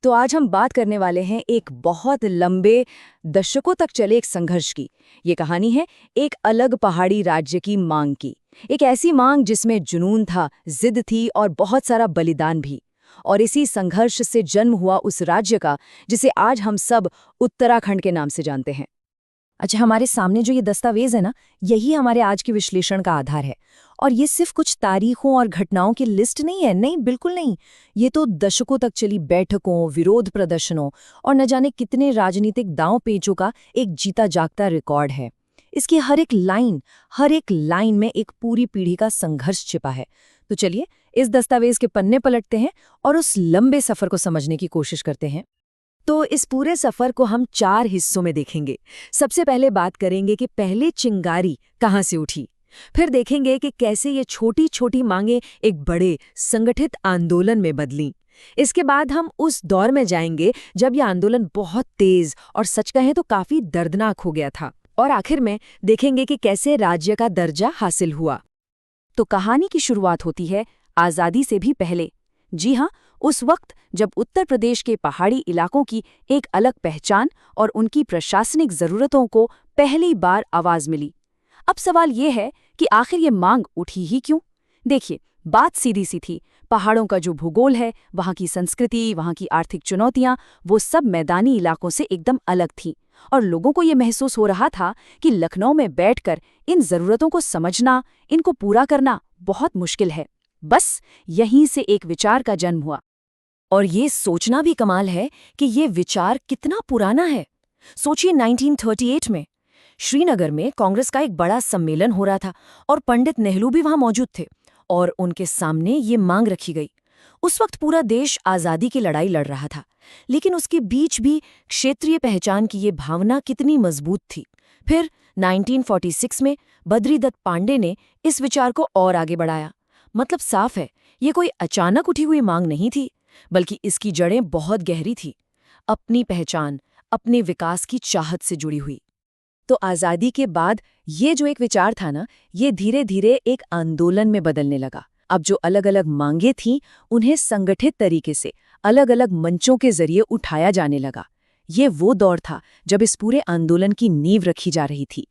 तो आज हम बात करने वाले हैं एक बहुत लंबे दशकों तक चले एक संघर्ष की। ये कहानी है एक अलग पहाड़ी राज्य की मांग की। एक ऐसी मांग जिसमें जुनून था, जिद थी और बहुत सारा बलिदान भी। और इसी संघर्ष से जन्म हुआ उस राज्य का जिसे आज हम सब उत्तराखंड के नाम से जानते हैं। अच्छा, हमारे सामने जो ये दस्तावेज है ना, यही हमारे आज के विश्लेषण का आधार है। और ये सिर्फ कुछ तारीखों और घटनाओं की लिस्ट नहीं है, नहीं, बिल्कुल नहीं। ये तो दशकों तक चली बैठकों, विरोध प्रदर्शनों और न जाने कितने राजनीतिक दांव पेचों का एक जीता जागता रिकॉर्ड है। इसकी हर एक लाइन में एक पूरी पीढ़ी का संघर्ष छिपा है। तो चलिए इस दस्तावेज के पन्ने पलटते हैं और उस लंबे सफर को समझने की कोशिश करते हैं। तो इस पूरे सफर को हम 4 हिस्सों में देखेंगे। सबसे पहले बात करेंगे कि पहले चिंगारी कहाँ से उठी। फिर देखेंगे कि कैसे ये छोटी छोटी मांगें एक बड़े संगठित आंदोलन में बदलीं। इसके बाद हम उस दौर में जाएंगे जब यह आंदोलन बहुत तेज और सच कहें तो काफी दर्दनाक हो गया था। और आखिर में देखेंगे कि कैसे राज्य का दर्जा हासिल हुआ। तो कहानी की शुरुआत होती है आज़ादी से भी पहले। जी हाँ, उस वक्त जब उत्तर प्रदेश के पहाड़ी इलाकों की एक अलग पहचान और उनकी प्रशासनिक जरूरतों को पहली बार आवाज मिली। अब सवाल ये है कि आखिर ये मांग उठी ही क्यों? देखिए, बात सीधी सी थी। पहाड़ों का जो भूगोल है, वहाँ की संस्कृति, वहाँ की आर्थिक चुनौतियां, वो सब मैदानी इलाकों से एकदम अलग थीं। और लोगों को ये महसूस हो रहा था कि लखनऊ में बैठकर इन जरूरतों को समझना, इनको पूरा करना बहुत मुश्किल है। बस यहीं से एक विचार का जन्म हुआ। और ये सोचना भी कमाल है कि ये विचार कितना पुराना है। सोचिए 1938 में श्रीनगर में कांग्रेस का एक बड़ा सम्मेलन हो रहा था और पंडित नेहरू भी वहां मौजूद थे और उनके सामने ये मांग रखी गई। उस वक्त पूरा देश आज़ादी की लड़ाई लड़ रहा था, लेकिन उसके बीच भी क्षेत्रीय पहचान की ये भावना कितनी मजबूत थी। फिर 1946 में बद्रीदत्त पांडे ने इस विचार को और आगे बढ़ाया। मतलब साफ है, ये कोई अचानक उठी हुई मांग नहीं थी, बल्कि इसकी जड़ें बहुत गहरी थी। अपनी पहचान, अपने विकास की चाहत से जुड़ी हुई। तो आज़ादी के बाद ये जो एक विचार था ना, ये धीरे धीरे एक आंदोलन में बदलने लगा। अब जो अलग अलग मांगें थीं, उन्हें संगठित तरीके से अलग अलग मंचों के जरिए उठाया जाने लगा। ये वो दौर था जब इस पूरे आंदोलन की नींव रखी जा रही थी।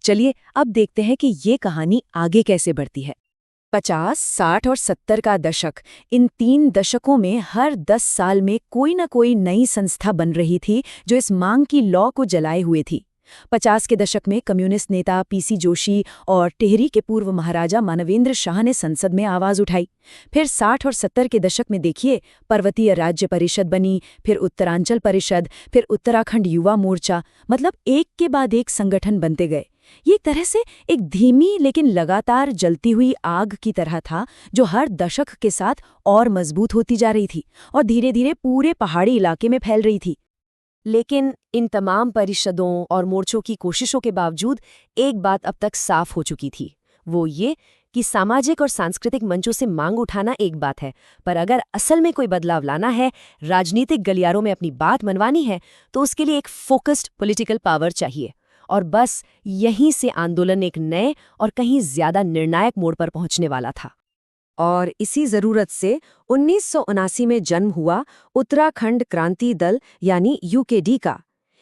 चलिए अब देखते हैं कि ये कहानी आगे कैसे बढ़ती है। 50, 60 और 70 का दशक, इन 3 दशकों में हर 10 साल में कोई न कोई नई संस्था बन रही थी जो इस मांग की लौ को जलाए हुए थी। 50 के दशक में कम्युनिस्ट नेता पीसी जोशी और टिहरी के पूर्व महाराजा मानवेंद्र शाह ने संसद में आवाज उठाई। फिर 60 और 70 के दशक में देखिए, पर्वतीय राज्य परिषद बनी, फिर उत्तरांचल परिषद, फिर उत्तराखंड युवा मोर्चा। मतलब एक के बाद एक संगठन बनते गए। ये एक तरह से एक धीमी लेकिन लगातार जलती हुई आग की तरह था, जो हर दशक के साथ और मजबूत होती जा रही थी और धीरे धीरे पूरे पहाड़ी इलाके में फैल रही थी। लेकिन इन तमाम परिषदों और मोर्चों की कोशिशों के बावजूद एक बात अब तक साफ हो चुकी थी। वो ये कि सामाजिक और सांस्कृतिक मंचों से मांग उठाना एक बात है, पर अगर असल में कोई बदलाव लाना है, राजनीतिक गलियारों में अपनी बात मनवानी है, तो उसके लिए एक फोकस्ड पॉलिटिकल पावर चाहिए। और बस यहीं से आंदोलन एक नए और कहीं ज्यादा निर्णायक मोड़ पर पहुंचने वाला था। और इसी जरूरत से 1979 में जन्म हुआ उत्तराखंड क्रांति दल यानी यूकेडी का।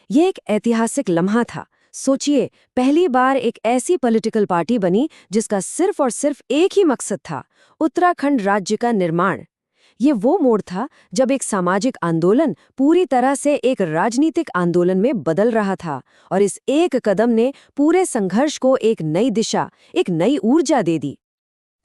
यह एक ऐतिहासिक लम्हा था। सोचिए, पहली बार एक ऐसी पॉलिटिकल पार्टी बनी जिसका सिर्फ और सिर्फ एक ही मकसद था, उत्तराखंड राज्य का निर्माण। ये वो मोड़ था जब एक सामाजिक आंदोलन पूरी तरह से एक राजनीतिक आंदोलन में बदल रहा था, और इस एक कदम ने पूरे संघर्ष को एक नई दिशा, एक नई ऊर्जा दे दी।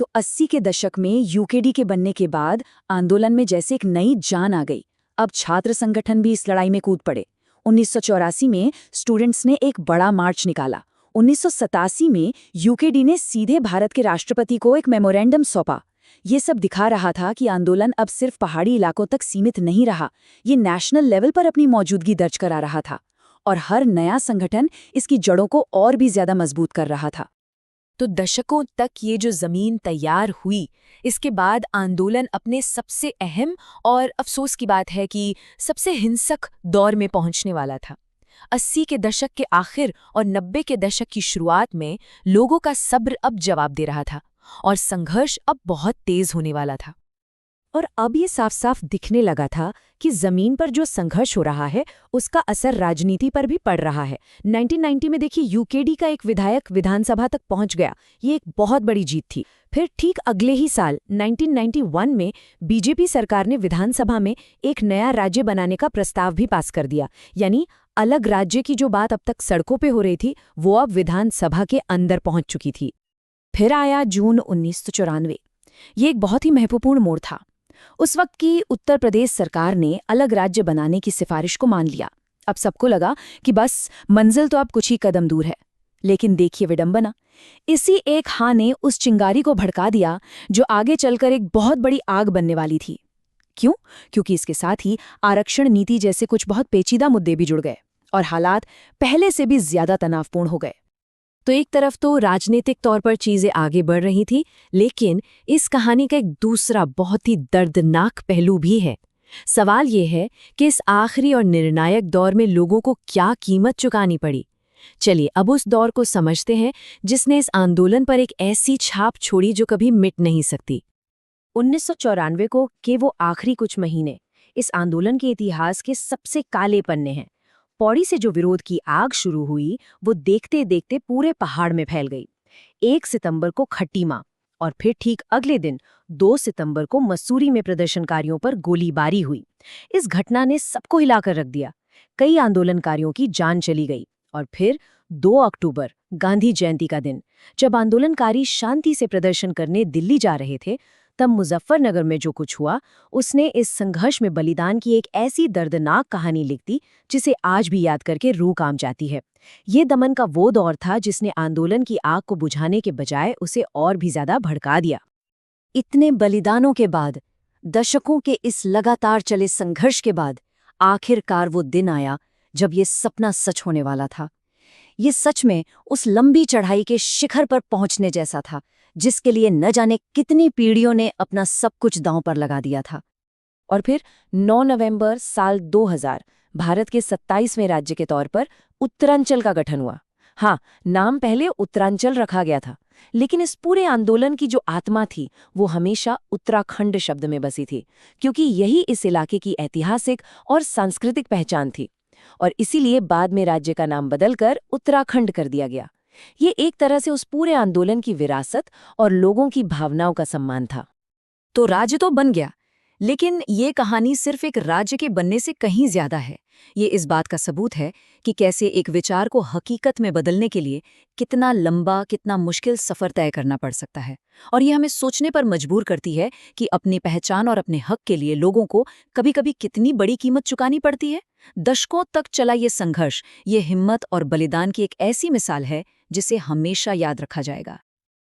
तो 80 के दशक में यूकेडी के बनने के बाद आंदोलन में जैसे एक नई जान आ गई। अब छात्र संगठन भी इस लड़ाई में कूद पड़े। 1984 में स्टूडेंट्स ने एक बड़ा मार्च निकाला। 1987 में यूकेडी ने सीधे भारत के राष्ट्रपति को एक मेमोरेंडम सौंपा। ये सब दिखा रहा था कि आंदोलन अब सिर्फ पहाड़ी इलाकों तक सीमित नहीं रहा, ये नेशनल लेवल पर अपनी मौजूदगी दर्ज करा रहा था। और हर नया संगठन इसकी जड़ों को और भी ज्यादा मजबूत कर रहा था। तो दशकों तक ये जो जमीन तैयार हुई, इसके बाद आंदोलन अपने सबसे अहम और अफसोस की बात है कि सबसे हिंसक दौर में पहुंचने वाला था। 80 के दशक के आखिर और 90 के दशक की शुरुआत में लोगों का सब्र अब जवाब दे रहा था और संघर्ष अब बहुत तेज होने वाला था। और अब ये साफ साफ दिखने लगा था कि जमीन पर जो संघर्ष हो रहा है उसका असर राजनीति पर भी पड़ रहा है। 1990 में देखिए यूकेडी का एक विधायक विधानसभा तक पहुंच गया। ये एक बहुत बड़ी जीत थी। फिर ठीक अगले ही साल 1991 में बीजेपी सरकार ने विधानसभा में एक नया राज्य बनाने का प्रस्ताव भी पास कर दिया। यानी अलग राज्य की जो बात अब तक सड़कों पे हो रही थी वो अब विधानसभा के अंदर पहुंच चुकी थी। फिर आया जून 1994। ये एक बहुत ही महत्वपूर्ण मोड़ था। उस वक्त की उत्तर प्रदेश सरकार ने अलग राज्य बनाने की सिफारिश को मान लिया। अब सबको लगा कि बस मंजिल तो अब कुछ ही कदम दूर है। लेकिन देखिए विडंबना, इसी एक हाँ ने उस चिंगारी को भड़का दिया जो आगे चलकर एक बहुत बड़ी आग बनने वाली थी। क्यों? क्योंकि इसके साथ ही आरक्षण नीति जैसे कुछ बहुत पेचीदा मुद्दे भी जुड़ गए और हालात पहले से भी ज्यादा तनावपूर्ण हो गए। तो एक तरफ तो राजनीतिक तौर पर चीजें आगे बढ़ रही थी, लेकिन इस कहानी का एक दूसरा बहुत ही दर्दनाक पहलू भी है। सवाल ये है कि इस आखिरी और निर्णायक दौर में लोगों को क्या कीमत चुकानी पड़ी। चलिए अब उस दौर को समझते हैं जिसने इस आंदोलन पर एक ऐसी छाप छोड़ी जो कभी मिट नहीं सकती। 1994 को के वो आखिरी कुछ महीने इस आंदोलन के इतिहास के सबसे काले पन्ने हैं। पौड़ी से जो विरोध की आग शुरू हुई वो देखते देखते पूरे पहाड़ में फैल गई। 1 सितंबर को खट्टी मां और फिर ठीक अगले दिन 2 सितंबर को मसूरी में प्रदर्शनकारियों पर गोलीबारी हुई। इस घटना ने सबको हिलाकर रख दिया। कई आंदोलनकारियों की जान चली गई। और फिर 2 अक्टूबर गांधी जयंती का दिन, जब आंदोलनकारी शांति से प्रदर्शन करने दिल्ली जा रहे थे, तब मुजफ्फरनगर में जो कुछ हुआ उसने इस संघर्ष में बलिदान की एक ऐसी दर्दनाक कहानी लिख दी जिसे आज भी याद करके रूह कांप जाती है। ये दमन का वो दौर था जिसने आंदोलन की आग को बुझाने के बजाय उसे और भी ज्यादा भड़का दिया। इतने बलिदानों के बाद, दशकों के इस लगातार चले संघर्ष के बाद आखिरकार वो दिन आया जब ये सपना सच होने वाला था। ये सच में उस लंबी चढ़ाई के शिखर पर पहुंचने जैसा था जिसके लिए न जाने कितनी पीढ़ियों ने अपना सब कुछ दांव पर लगा दिया था। और फिर 9 नवंबर साल 2000 भारत के 27वें राज्य के तौर पर उत्तरांचल का गठन हुआ। हाँ, नाम पहले उत्तरांचल रखा गया था, लेकिन इस पूरे आंदोलन की जो आत्मा थी वो हमेशा उत्तराखंड शब्द में बसी थी, क्योंकि यही इस इलाके की ऐतिहासिक और सांस्कृतिक पहचान थी। और इसीलिए बाद में राज्य का नाम बदलकर उत्तराखंड कर दिया गया। ये एक तरह से उस पूरे आंदोलन की विरासत और लोगों की भावनाओं का सम्मान था। तो राज्य तो बन गया, लेकिन ये कहानी सिर्फ एक राज्य के बनने से कहीं ज्यादा है। ये इस बात का सबूत है कि कैसे एक विचार को हकीकत में बदलने के लिए कितना लंबा, कितना मुश्किल सफर तय करना पड़ सकता है। और ये हमें सोचने पर मजबूर करती है कि अपनी पहचान और अपने हक के लिए लोगों को कभी-कभी कितनी बड़ी कीमत चुकानी पड़ती है। दशकों तक चला ये संघर्ष, ये हिम्मत और बलिदान की एक ऐसी मिसाल है जिसे हमेशा याद रखा जाएगा।